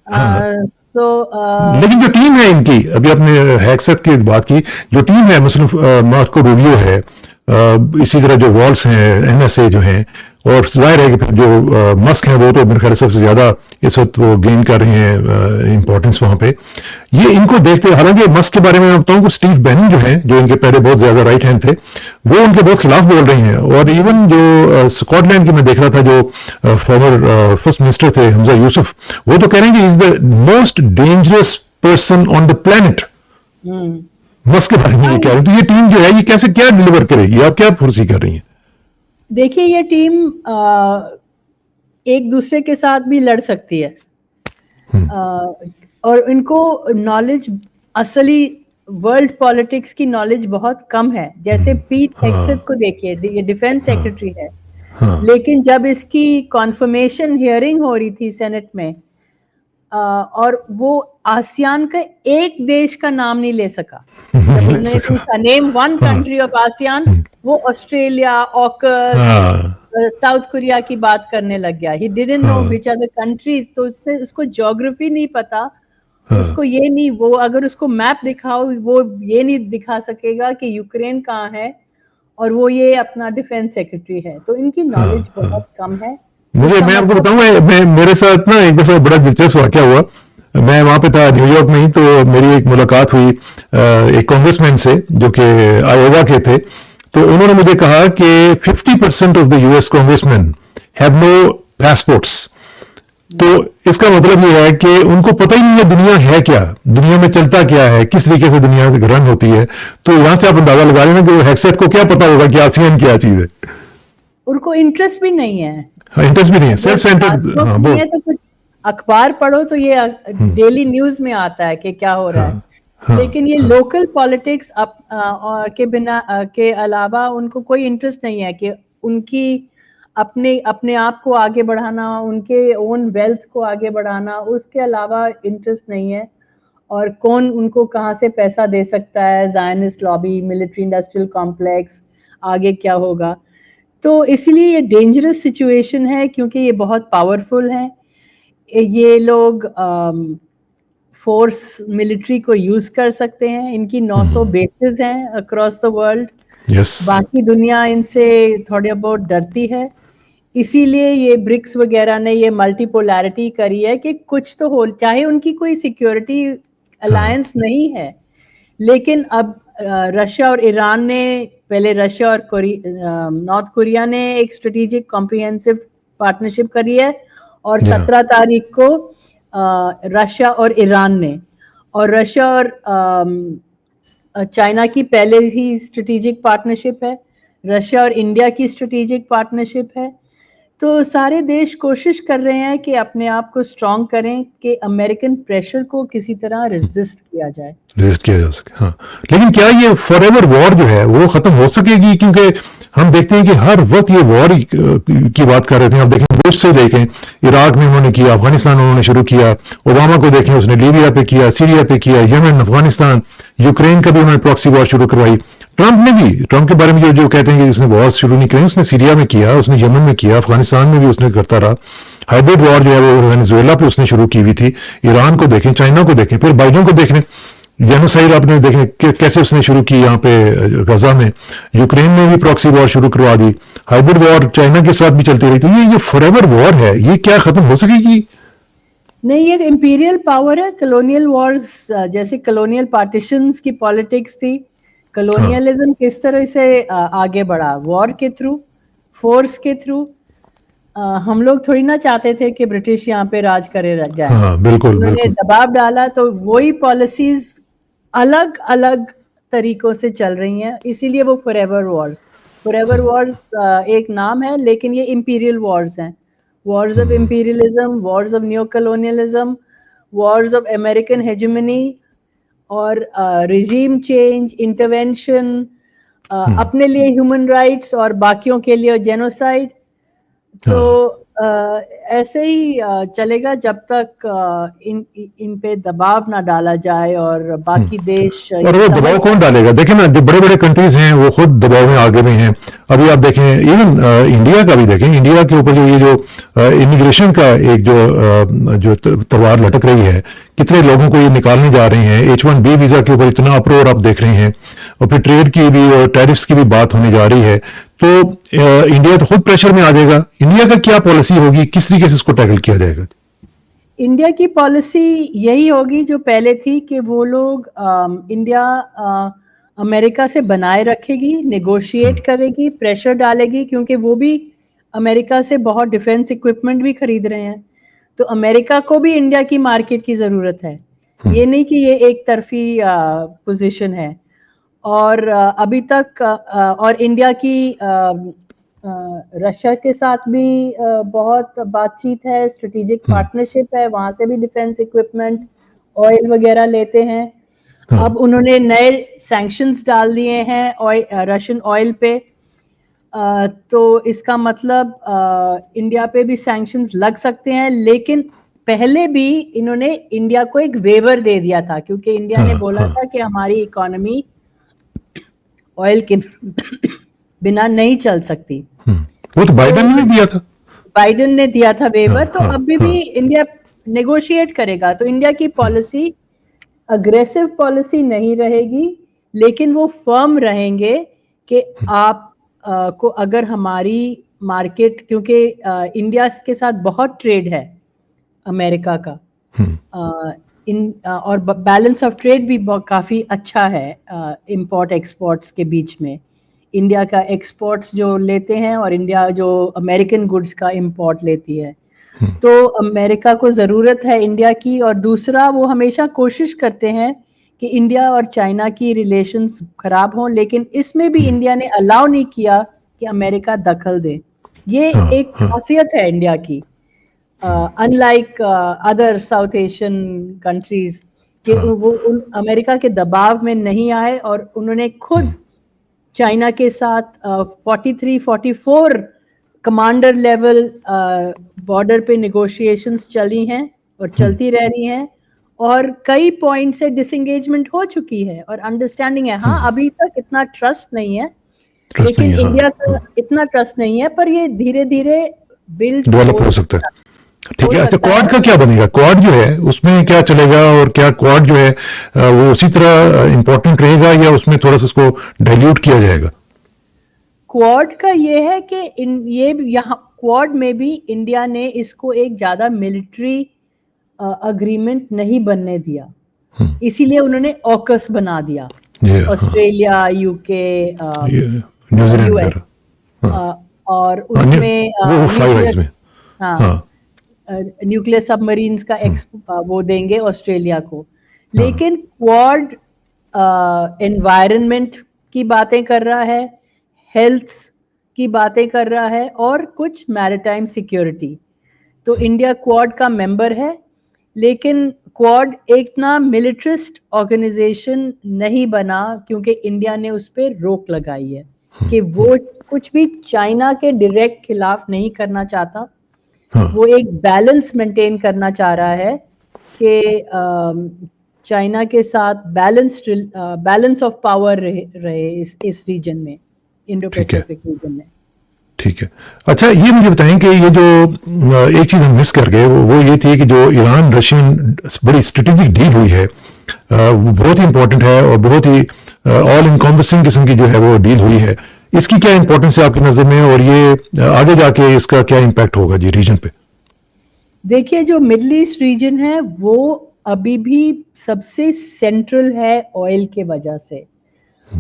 हाँ, सो लेकिन जो टीम है इनकी, अभी आपने हैक्सत की बात की, जो टीम है मतलब मार्को रूबियो है, इसी तरह जो वॉल्स हैं, एनएसए जो हैं, और जाहिर है कि फिर जो मस्क हैं वो तो मेरे ख्याल से सबसे ज्यादा इस वक्त वो गेन कर रहे हैं इंपॉर्टेंस वहां पे। ये इनको देखते, हालांकि मस्क के बारे में मैं बताऊं कि स्टीव बैनन जो है, जो इनके पहले बहुत ज्यादा राइट हैंड थे, वो उनके बहुत खिलाफ बोल रहे हैं। और इवन जो स्कॉटलैंड की मैं देख रहा था, जो फॉर्मर फर्स्ट मिनिस्टर थे हमजा यूसुफ, वो तो कह रहे हैं कि is the most dangerous person on the planet. Musk के बारे में ये कह रहे हैं। तो ये टीम जो है ये कैसे क्या डिलीवर करेगी, आप क्या फोर्सी कर रही हैं? देखिए, ये टीम एक दूसरे के साथ भी लड़ सकती है, और इनको नॉलेज, असली वर्ल्ड पॉलिटिक्स की नॉलेज बहुत कम है। जैसे पीट हेग्सेथ को देखिए, ये डिफेंस सेक्रेटरी है, लेकिन जब इसकी कॉन्फर्मेशन हियरिंग हो रही थी सेनेट में, और वो आसियान का एक देश का नाम नहीं ले सका। जब उन्होंने पूछा name one country of ASEAN, वो ऑस्ट्रेलिया, ऑकस, साउथ कोरिया की बात करने लग गया। He didn't know which are the countries. तो उसको ज्योग्राफी नहीं पता, उसको ये नहीं, वो अगर उसको मैप दिखाओ वो ये नहीं दिखा सकेगा कि यूक्रेन कहाँ है, और वो ये अपना डिफेंस सेक्रेटरी है। तो इनकी नॉलेज बहुत कम है। मैं आपको बताऊं, मेरे साथ ना एक दफा बड़ा दिलचस्प वाकया हुआ। मैं वहां पे था न्यूयॉर्क में ही, तो मेरी एक मुलाकात हुई एक कांग्रेसमैन से जो कि आयोवा के थे। तो उन्होंने मुझे कहा कि 50% of the US congressman have no passports. तो इसका मतलब ये है कि उनको पता ही नहीं है दुनिया है क्या, दुनिया में चलता क्या है, किस तरीके से दुनिया रन होती है। तो यहां से आप अंदाजा लगा लेना कि हेक्सेट को क्या पता होगा कि आसियान क्या चीज है। उनको इंटरेस्ट भी नहीं है। इंटरेस्ट भी नहीं है, सेल्फ सेंटर्ड। हाँ, तो कुछ अखबार पढ़ो तो ये डेली न्यूज में आता है कि क्या हो रहा है। लेकिन ये लोकल पॉलिटिक्स के बिना के अलावा उनको कोई इंटरेस्ट नहीं है कि उनकी अपने आप को आगे बढ़ाना, उनके ओन वेल्थ को आगे बढ़ाना, उसके अलावा इंटरेस्ट नहीं है। और कौन उनको कहाँ से पैसा दे सकता है, Zionist lobby, military industrial complex, आगे क्या होगा। तो इसलिए ये डेंजरस सिचुएशन है, क्योंकि ये बहुत पावरफुल है। ये लोग फोर्स मिलिट्री को यूज कर सकते हैं। इनकी 900 बेसेस हैं अक्रॉस द वर्ल्ड। बाकी दुनिया इनसे थोड़ी बहुत डरती है। इसीलिए ये ब्रिक्स वगैरह ने ये मल्टीपोलैरिटी करी है कि कुछ तो हो, चाहे उनकी कोई सिक्योरिटी अलायंस नहीं है, लेकिन अब रशिया और ईरान ने, पहले रशिया और नॉर्थ कोरिया ने एक स्ट्रेटेजिक कॉम्प्रिहेंसिव पार्टनरशिप करी है, और 17 तारीख को रशिया और ईरान ने, और रशिया और चाइना की पहले ही स्ट्रेटेजिक पार्टनरशिप है, रशिया और इंडिया की स्ट्रेटेजिक पार्टनरशिप है। तो सारे देश कोशिश कर रहे हैं कि अपने आप को स्ट्रॉन्ग करें कि अमेरिकन प्रेशर को किसी तरह रेजिस्ट किया जा सके। हाँ, लेकिन क्या ये फॉरएवर वॉर जो है वो खत्म हो सकेगी? क्योंकि हम देखते हैं कि हर वक्त ये वॉर की बात कर रहे थे। आप देखें, बुश से देखें, इराक में उन्होंने किया, अफगानिस्तान उन्होंने शुरू किया, ओबामा को देखें, उसने लीबिया पे किया, सीरिया पे किया, यमन, अफगानिस्तान, यूक्रेन का भी उन्होंने प्रॉक्सी वॉर शुरू करवाई। ट्रंप ने भी, ट्रंप के बारे में जो कहते हैं कि उसने वॉर शुरू नहीं करी, उसने सीरिया में किया, उसने यमन में किया, अफगानिस्तान में भी उसने करता रहा। हाइब्रिड वॉर जो है वो वेनेजुएला पे उसने शुरू की हुई थी। ईरान को देखें, चाइना को देखें, फिर बाइडेन को देखें, जेनोसाइड आपने देखें कि कैसे उसने शुरू की यहाँ पे गजा में। यूक्रेन में भी प्रॉक्सी वॉर शुरू करवा दी। हाइब्रिड वॉर चाइना के साथ भी चलती रही। तो ये फॉरएवर वॉर है, ये क्या खत्म हो सकेगी? नहीं, ये इंपीरियल पावर है। कॉलोनियल वॉर्स, जैसे कॉलोनियल पार्टीशंस की पॉलिटिक्स थी, कॉलोनियलिज्म किस तरह से आगे बढ़ा, वॉर के थ्रू, फोर्स के थ्रू। हम लोग थोड़ी ना चाहते थे कि ब्रिटिश यहाँ पे राज करे जाए। हाँ, बिल्कुल, उन्होंने दबाव डाला, तो वही पॉलिसीज अलग अलग तरीकों से चल रही हैं। इसीलिए वो फॉरएवर वॉर्स एक नाम है, लेकिन ये इंपीरियल वॉर्स हैं। Wars of imperialism, Wars of new colonialism, Wars of American hegemony, और रिजीम चेंज, इंटरवेंशन, अपने लिए ह्यूमन राइट्स और बाकियों के लिए जेनोसाइड। तो ऐसे ही चलेगा जब तक इन पे दबाव ना डाला जाए और बाकी देश और ये वो समझ दबाव कौन डालेगा? देखिए ना, जो बड़े बड़े कंट्रीज हैं वो खुद दबाव में आगे में हैं। अभी आप देखें, इवन इंडिया का भी देखें, इंडिया के ऊपर जो ये जो इमिग्रेशन का एक जो तलवार लटक रही है, कितने लोगों को ये निकालने जा रहे हैं। H1B वीजा के ऊपर इतना अप्रोर आप देख रहे हैं, और फिर ट्रेड की भी और टैरिफ्स की भी बात होने जा रही है। तो इंडिया तो खुद प्रेशर में आ जाएगा। इंडिया का क्या पॉलिसी होगी, किस तरीके से इसको टैकल किया जाएगा? इंडिया की पॉलिसी यही होगी जो पहले थी कि वो लोग इंडिया अमेरिका से बनाए रखेगी, नेगोशिएट करेगी, प्रेशर डालेगी, क्योंकि वो भी अमेरिका से बहुत डिफेंस इक्विपमेंट भी खरीद रहे हैं। तो अमेरिका को भी इंडिया की मार्केट की ज़रूरत है। ये नहीं कि ये एक तरफी पोजीशन है। और अभी तक और इंडिया की रशिया के साथ भी बहुत बातचीत है, स्ट्रेटेजिक पार्टनरशिप है, वहां से भी डिफेंस इक्विपमेंट, ऑयल वगैरह लेते हैं। अब उन्होंने नए सैंक्शंस डाल दिए हैं रशियन ऑयल पे, तो इसका मतलब इंडिया पे भी सैंक्शंस लग सकते हैं। लेकिन पहले भी इन्होंने इंडिया को एक वेवर दे दिया था, क्योंकि इंडिया ने बोला था कि हमारी इकोनॉमी ऑयल के बिना नहीं चल सकती। वो तो बाइडेन ने दिया था। बाइडेन ने दिया था वेवर। तो अभी भी इंडिया नेगोशिएट करेगा। तो इंडिया की पॉलिसी अग्रेसिव पॉलिसी नहीं रहेगी, लेकिन वो फर्म रहेंगे कि आप को अगर हमारी मार्केट, क्योंकि इंडिया के साथ बहुत ट्रेड है अमेरिका का, और बैलेंस ऑफ ट्रेड भी काफ़ी अच्छा है इंपोर्ट एक्सपोर्ट्स के बीच में। इंडिया का एक्सपोर्ट्स जो लेते हैं और इंडिया जो अमेरिकन गुड्स का इंपोर्ट लेती है, तो अमेरिका को ज़रूरत है इंडिया की। और दूसरा, वो हमेशा कोशिश करते हैं कि इंडिया और चाइना की रिलेशंस खराब हों, लेकिन इसमें भी इंडिया ने अलाउ नहीं किया कि अमेरिका दखल दे। ये एक खासियत है इंडिया की, unlike other south Asian countries, कि वो उन अमेरिका के दबाव में नहीं आए और उन्होंने खुद चाइना के साथ 43-44 कमांडर लेवल बॉर्डर पे नेगोशिएशंस चली हैं और चलती रह रही हैं, और कई पॉइंट से डिसएंगेजमेंट हो चुकी है और अंडरस्टैंडिंग है। हाँ, अभी तक इतना ट्रस्ट नहीं है, लेकिन इंडिया का इतना ट्रस्ट नहीं है, पर ये धीरे धीरे बिल्ड डेवलप हो सकता है। ठीक है। अच्छा, क्वाड का क्या बनेगा? क्वाड जो है उसमें क्या चलेगा, और क्या क्वाड जो है वो उसी तरह इंपॉर्टेंट रहेगा, या उसमें थोड़ा सा इसको डाइल्यूट किया जाएगा? क्वाड का ये है कि ये यहाँ क्वाड में भी इंडिया ने इसको एक ज्यादा मिलिट्री अग्रीमेंट नहीं बनने दिया, इसीलिए उन्होंने ऑकस बना दिया। ऑस्ट्रेलिया, यूके, यूएस, और उसमें न्यूक्लियर सबमरीन्स का वो देंगे ऑस्ट्रेलिया को। लेकिन क्वाड एनवायरनमेंट की बातें कर रहा है, हेल्थ की बातें कर रहा है, और कुछ मैरिटाइम सिक्योरिटी। तो इंडिया क्वाड का मेंबर है, लेकिन क्वाड एक ना मिलिट्रिस्ट ऑर्गेनाइजेशन नहीं बना, क्योंकि इंडिया ने उस पर रोक लगाई है कि वो कुछ भी चाइना के डायरेक्ट खिलाफ नहीं करना चाहता। वो एक बैलेंस मेंटेन करना चाह रहा है कि चाइना के साथ बैलेंस ऑफ पावर रहे इस रीजन में, इंडो पैसिफिक रीजन में। ठीक है। अच्छा, ये मुझे बताएं कि ये जो एक चीज हम मिस कर गए, वो ये थी कि जो ईरान रशियन बड़ी स्ट्रेटेजिक डील हुई है, वो बहुत ही इंपॉर्टेंट है और बहुत ही ऑल इनकॉम्पसिंग किस्म की जो है वो डील हुई है। इसकी क्या इंपॉर्टेंस है आपकी नजर में, और ये आगे जाके इसका क्या इम्पैक्ट होगा जी रीजन पे? देखिए, जो मिडल ईस्ट रीजन है वो अभी भी सबसे सेंट्रल है ऑयल के वजह से,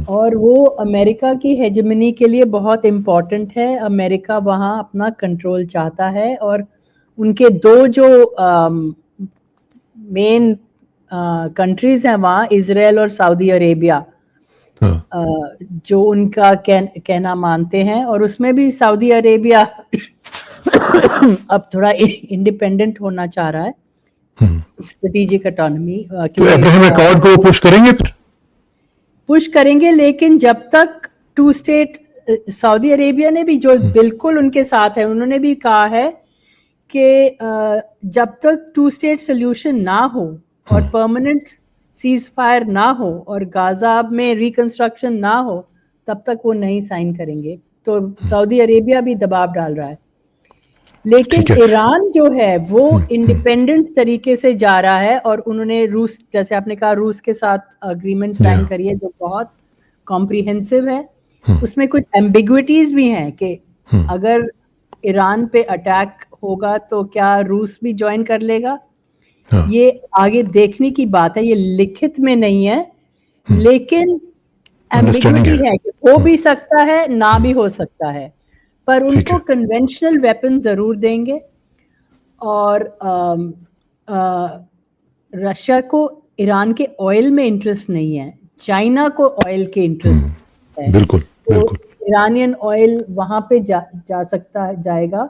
और वो अमेरिका की हेजेमनी के लिए बहुत इम्पोर्टेंट है। अमेरिका वहाँ अपना कंट्रोल चाहता है, और उनके दो जो मेन कंट्रीज हैं वहाँ, इजराइल और सऊदी अरेबिया, जो उनका कहना मानते हैं। और उसमें भी सऊदी अरेबिया अब थोड़ा इंडिपेंडेंट होना चाह रहा है, स्ट्रेटेजिक ऑटोनॉमी। तो अब्राहम अकॉर्ड को पुश करेंगे? पुश करेंगे, लेकिन जब तक टू स्टेट, सऊदी अरेबिया ने भी जो बिल्कुल उनके साथ है, उन्होंने भी कहा है कि जब तक टू स्टेट सोल्यूशन ना हो और परमानेंट सीज फायर ना हो और गाजा में रिकंस्ट्रक्शन ना हो, तब तक वो नहीं साइन करेंगे। तो सऊदी अरेबिया भी दबाव डाल रहा है, लेकिन ठीक है। ईरान जो है वो इंडिपेंडेंट तरीके से जा रहा है और उन्होंने रूस, जैसे आपने कहा, रूस के साथ अग्रीमेंट साइन Yeah. करी है जो बहुत कॉम्प्रिहेंसिव है। उसमें कुछ एम्बिग्विटीज भी हैं कि अगर ईरान पे अटैक होगा तो क्या रूस भी ज्वाइन कर लेगा, हाँ, ये आगे देखने की बात है। ये लिखित में नहीं है, लेकिन अंडरस्टैंडिंग एम्बिग्विटी है। है कि हो भी सकता है, ना भी हो सकता है, पर ठीक उनको है। कन्वेंशनल वेपन जरूर देंगे। और रशिया को ईरान के ऑयल में इंटरेस्ट नहीं है, चाइना को ऑयल के इंटरेस्ट है। बिल्कुल, तो बिल्कुल। ईरानियन ऑयल वहां पे जा सकता जाएगा।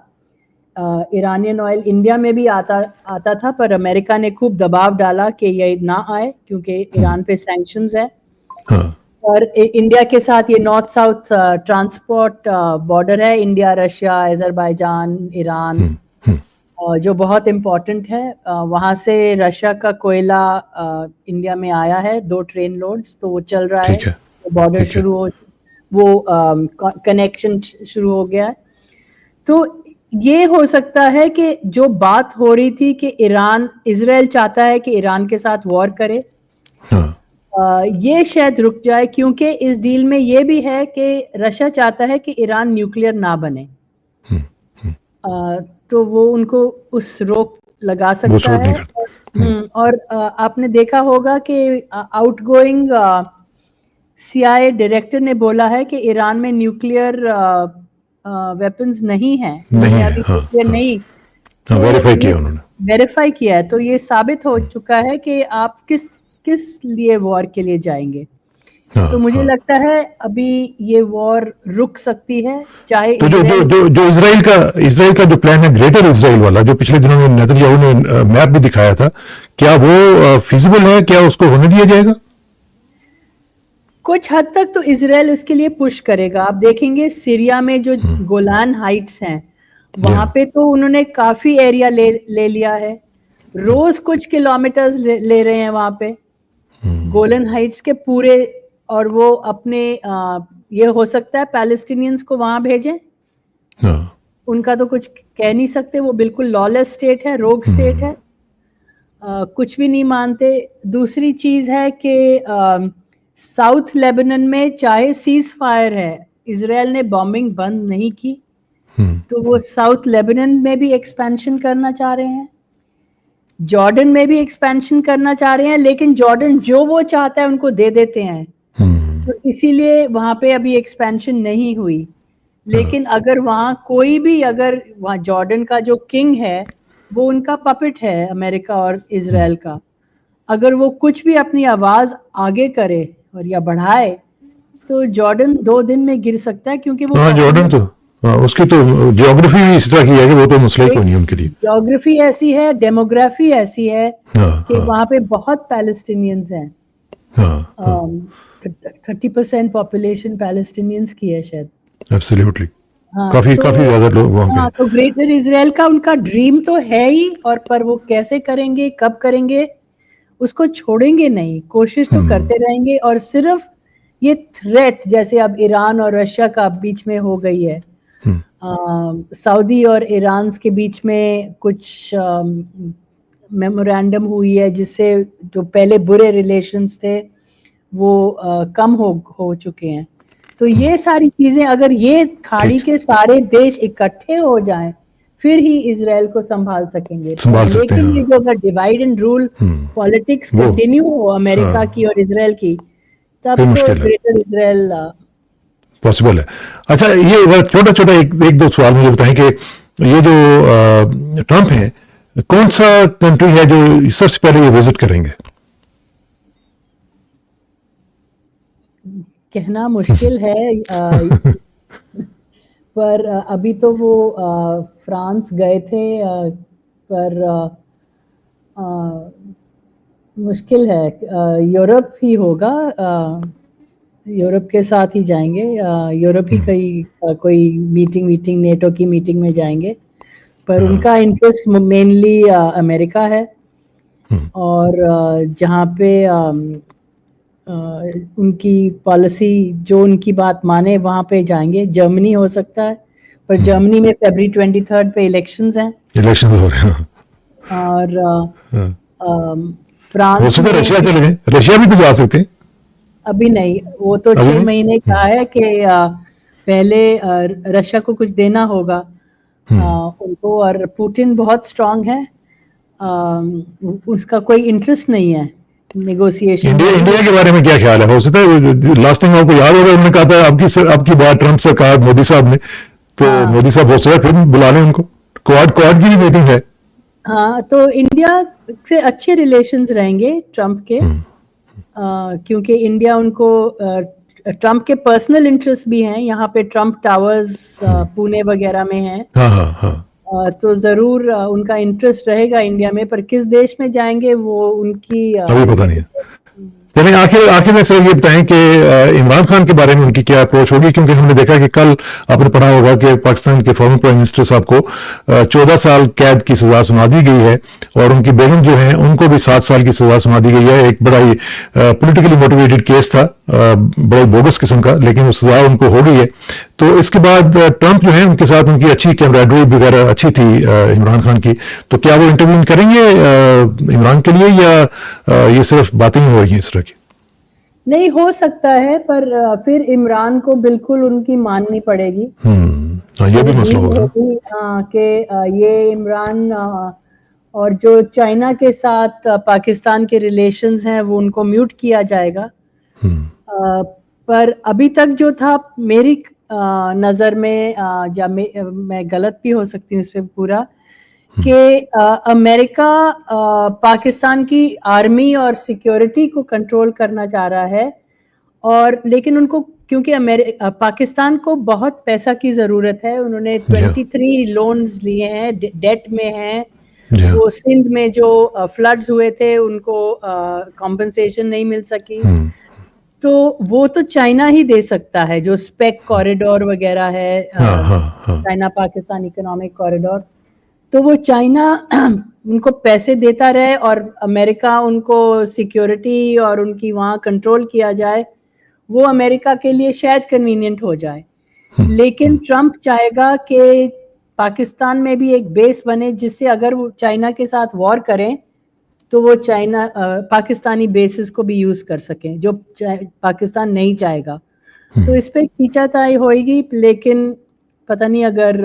ईरानियन ऑयल इंडिया में भी आता था, पर अमेरिका ने खूब दबाव डाला कि ये ना आए क्योंकि ईरान पे सैंक्शंस है। हाँ, और इंडिया के साथ ये नॉर्थ साउथ ट्रांसपोर्ट बॉर्डर है, इंडिया, रशिया, अजरबैजान, ईरान, जो बहुत इम्पोर्टेंट है। वहाँ से रशिया का कोयला इंडिया में आया है, 2 ट्रेन लोड्स, तो वो चल रहा है। ठीक है, बॉर्डर ठीक है। शुरू हो, वो कनेक्शन शुरू हो गया है। तो ये हो सकता है कि जो बात हो रही थी कि इजराइल चाहता है कि ईरान के साथ वॉर करे, हाँ, ये शायद रुक जाए, क्योंकि इस डील में ये भी है कि रशिया चाहता है कि ईरान न्यूक्लियर ना बने। तो वो उनको उस रोक लगा वो सकता सूट है। नहीं करता। और आपने देखा होगा कि आउटगोइंग सीआईए डायरेक्टर ने बोला है कि ईरान में न्यूक्लियर वेपन्स नहीं है, नहीं उन्होंने है। अभी हाँ, न्यूक्लियर हाँ, नहीं, हाँ, तो वेरीफाई ये किया उन्होंने। वेरीफाई किया है। तो ये साबित हो चुका है कि आप किस किस लिए वॉर के लिए जाएंगे। हाँ, तो मुझे हाँ। लगता है अभी ये वॉर रुक सकती है, चाहे तो जो जो इजराइल। जो जो इजराइल का जो प्लान है, ग्रेटर इजराइल वाला, जो पिछले दिनों में नेतन्याहू ने मैप भी दिखाया था, क्या वो फिजिबल है? क्या उसको होने दिया जाएगा? कुछ हद तक तो इजराइल इसके लिए पुश करेगा। आप देखेंगे सीरिया में जो गोलान हाइट्स हैं, वहां या पे तो उन्होंने काफी एरिया ले लिया है, रोज कुछ किलोमीटर्स ले रहे हैं वहां पे गोलन हाइट्स के पूरे। और वो अपने ये हो सकता है पैलेस्टीनियंस को वहां भेजें, हाँ, उनका तो कुछ कह नहीं सकते, वो बिल्कुल लॉलेस स्टेट है, रोग स्टेट है, कुछ भी नहीं मानते। दूसरी चीज है कि साउथ लेबनान में चाहे सीज फायर है, इजराइल ने बॉम्बिंग बंद नहीं की, तो वो साउथ लेबनान में भी एक्सपेंशन करना चाह रहे हैं, जॉर्डन में भी एक्सपेंशन करना चाह रहे हैं, लेकिन जॉर्डन जो वो चाहता है उनको दे देते हैं, तो इसीलिए वहां पे अभी एक्सपेंशन नहीं हुई। लेकिन अगर वहां कोई भी, अगर वहां जॉर्डन का जो किंग है वो उनका पपेट है, अमेरिका और इजराइल का, अगर वो कुछ भी अपनी आवाज आगे करे और या बढ़ाए, तो जॉर्डन 2 दिन में गिर सकता है, क्योंकि वो हाँ, जॉर्डन तो, हाँ, उसकी तो ज्योग्राफी भी इस तरह की है कि वो तो मसला ही कोई नहीं उनके लिए। ज्योग्राफी ऐसी है, डेमोग्राफी ऐसी है हाँ, कि हाँ, वहां पे बहुत पैलेस्टीनियंस हैं। हाँ, हाँ, 30% पॉपुलेशन पैलेस्टीनियंस की है शायद। एब्सोल्युटली। हाँ काफी तो काफी ज्यादा लोग वहां पे। हाँ, तो ग्रेटर इजराइल का उनका ड्रीम तो है ही, और पर वो कैसे करेंगे, कब करेंगे, उसको छोड़ेंगे नहीं, कोशिश तो करते रहेंगे। और सिर्फ ये थ्रेट जैसे अब ईरान और रशिया का बीच में हो गई है, सऊदी और ईरान के बीच में कुछ मेमोरेंडम हुई है, जिससे जो पहले बुरे रिलेशंस थे वो कम हो चुके हैं। तो ये सारी चीजें, अगर ये खाड़ी ठीक, के सारे देश इकट्ठे हो जाएं, फिर ही इजराइल को संभाल सकेंगे। पर संभाल सकते हैं। लेकिन ये हाँ, जो अगर डिवाइड एंड रूल पॉलिटिक्स वो कंटिन्यू हो अमेरिका की और इजराइल की, फिर तब तो मुश्किल है। ग्रेटर इजराइल पॉसिबल है। अच्छा, ये छोटा छोटा एक दो सवाल मुझे बताएं कि ये जो ट्रम्प है, कौन सा कंट्री है जो सबसे पहले ये विजिट करेंगे? कहना मुश्किल है, पर अभी तो वो फ्रांस गए थे, पर मुश्किल है, यूरोप ही होगा, यूरोप के साथ ही जाएंगे, यूरोप ही कोई मीटिंग नेटो की मीटिंग में जाएंगे। पर उनका इंटरेस्ट मेनली अमेरिका है, और जहाँ पे उनकी पॉलिसी जो उनकी बात माने वहाँ पे जाएंगे। जर्मनी हो सकता है, पर जर्मनी में February 23 पे इलेक्शंस हैं, इलेक्शन हो रहे हैं। और हो फ्रांस सकता है में रशिया चले गए, रशिया भी तो जा सकते हैं। अभी नहीं, वो तो अभी 6 नहीं? महीने कहा है कि पहले रशिया को कुछ देना होगा उनको, और पुतिन बहुत स्ट्रांग है, उसका कोई इंटरेस्ट नहीं है नेगोशिएशन इंडिया में। इंडिया के बारे में क्या ख्याल है? हो सकता है लास्ट टाइम आपको याद होगा उन्होंने कहा था आपकी बात ट्रंप से कहा मोदी साहब ने, तो मोदी साहब हो सकता है फिर बुला लें उनको, क्वाड की भी मीटिंग है। हाँ, तो इंडिया से अच्छे रिलेशंस रहेंगे ट्रंप के, क्योंकि इंडिया उनको ट्रंप के पर्सनल इंटरेस्ट भी हैं, यहाँ पे ट्रंप टावर्स पुणे वगैरह में हैं। हाँ हाँ हाँ, तो जरूर उनका इंटरेस्ट रहेगा इंडिया में, पर किस देश में जाएंगे वो उनकी अभी पता नहीं है। चलिए आखिर में सर ये बताएं कि इमरान खान के बारे में उनकी क्या अप्रोच होगी, क्योंकि हमने देखा कि कल आपने पढ़ा होगा कि पाकिस्तान के फॉर्मर प्राइम मिनिस्टर साहब को 14 साल कैद की सजा सुना दी गई है, और उनकी बेगम जो है उनको भी 7 साल की सजा सुना दी गई है। एक बड़ा ही पॉलिटिकली मोटिवेटेड केस था, बड़े बोगस किस्म का, लेकिन वो सजा उनको हो गई है। तो इसके बाद ट्रंप जो है उनके साथ उनकी अच्छी कैमराडरी वगैरह अच्छी थी इमरान खान की, तो क्या वो इंटरव्यून करेंगे इमरान के लिए, या ये सिर्फ बातें ही हो रही हैं इस तरह की? नहीं, हो सकता है, पर फिर इमरान को बिल्कुल उनकी माननी पड़ेगी। हाँ, ये भी मसला होगा कि ये इमरान और जो चाइना के साथ पाकिस्तान के रिलेशंस हैं वो उनको म्यूट किया जाएगा। पर अभी तक जो था मेरी नज़र में, या मैं गलत भी हो सकती हूँ इस पे पूरा, कि अमेरिका पाकिस्तान की आर्मी और सिक्योरिटी को कंट्रोल करना चाह रहा है, और लेकिन उनको क्योंकि पाकिस्तान को बहुत पैसा की ज़रूरत है, उन्होंने 23 लोन्स लिए हैं, डेट में हैं। वो सिंध में जो फ्लड्स हुए थे उनको कॉम्पनसेशन नहीं मिल सकी, तो वो तो चाइना ही दे सकता है, जो स्पेक कॉरिडोर वगैरह है, चाइना पाकिस्तान इकोनॉमिक कॉरिडोर। तो वो चाइना उनको पैसे देता रहे और अमेरिका उनको सिक्योरिटी और उनकी वहाँ कंट्रोल किया जाए, वो अमेरिका के लिए शायद कन्वीनियंट हो जाए। लेकिन ट्रंप चाहेगा कि पाकिस्तान में भी एक बेस बने, जिससे अगर वो चाइना के साथ वॉर करें तो वो चाइना पाकिस्तानी बेसिस को भी यूज कर सकें, जो पाकिस्तान नहीं चाहेगा। तो इस पे खींचाताई होएगी, लेकिन पता नहीं अगर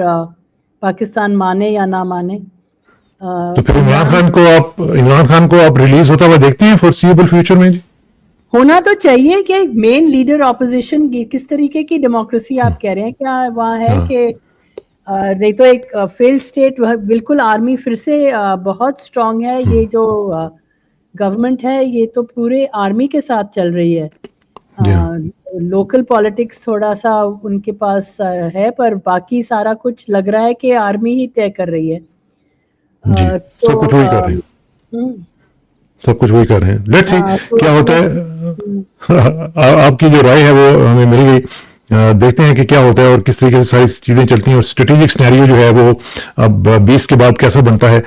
पाकिस्तान माने या ना माने। तो फिर इमरान खान को आप रिलीज होता हुआ देखते हैं फोर्सिएबल फ्यूचर में? जी, होना तो चाहिए कि मेन लीडर ऑपोजिशन की किस तरीके की डेमोक्रेसी आप कह रहे हैं, क्या वहाँ है कि नहीं तो एक फेल्ड स्टेट, बिल्कुल आर्मी फिर से बहुत स्ट्रांग है, ये जो गवर्नमेंट है ये तो पूरे आर्मी के साथ चल रही है। लोकल पॉलिटिक्स थोड़ा सा उनके पास है, पर बाकी सारा कुछ लग रहा है कि आर्मी ही तय कर रही है। तो सब कुछ वही कर रहे हैं, सब कुछ वही कर रहे हैं। लेट्स सी क्या होता है। आपकी जो राय है वो हमें मिल गई, देखते हैं कि क्या होता है और किस तरीके से सारी चीजें चलती हैं, और स्ट्रेटेजिक सिनेरियो जो है वो अब 20 के बाद कैसा बनता है।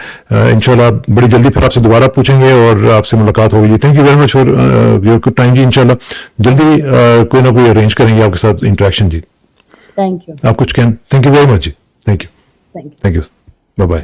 इंशाल्लाह बड़ी जल्दी फिर आपसे दोबारा पूछेंगे और आपसे मुलाकात होगी। Thank you very much for your time जी। इंशाल्लाह जल्दी कोई ना कोई अरेंज करेंगे आपके साथ इंटरेक्शन जी। Thank you. आप कुछ कहें? थैंक यू वेरी मच जी। Thank you, bye bye.